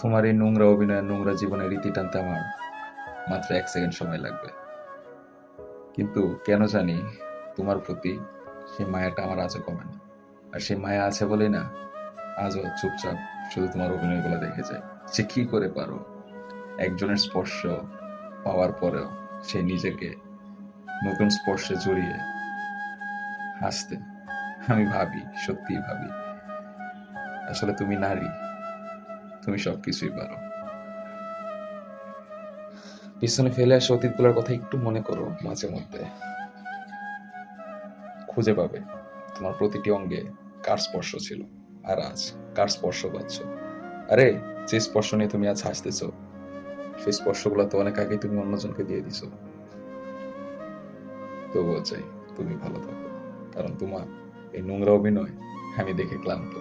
তোমার এই নোংরা অভিনয়ের নোংরা জীবনের রীতি টানতে আমার মাত্র 1 সেকেন্ড সময় লাগবে। কিন্তু কেন জানি তোমার প্রতি সেই মায়াটা আমার আজও কমে না। আর সেই মায়া আছে বলেই না আজও চুপচাপ শুধু তোমার অভিনয়গুলো দেখে যায়। সে কি করে পারো একজনের স্পর্শ পাওয়ার পরেও সে নিজেকে নতুন স্পর্শে জড়িয়ে হাসতে। আমি ভাবি, সত্যিই ভাবি, আসলে তুমি নারী, তুমি সবকিছুই পারো। পিছনে ফেলে আসা অতীতগুলোর কথা একটু মনে করো মাঝে মধ্যে। খুঁজে পাবে তোমার প্রতিটি অঙ্গে কার স্পর্শ ছিল, আর আজ কার স্পর্শ পাচ্ছ। আরে, যে স্পর্শ নিয়ে তুমি আজ হাসতেছো, সেই স্পর্শগুলো তো অনেক আগেই তুমি অন্যজনকে দিয়ে দিছো। তবুও চাই তুমি ভালো থাকো, কারণ তোমার এই নোংরা অভিনয় আমি দেখে ক্লান্ত।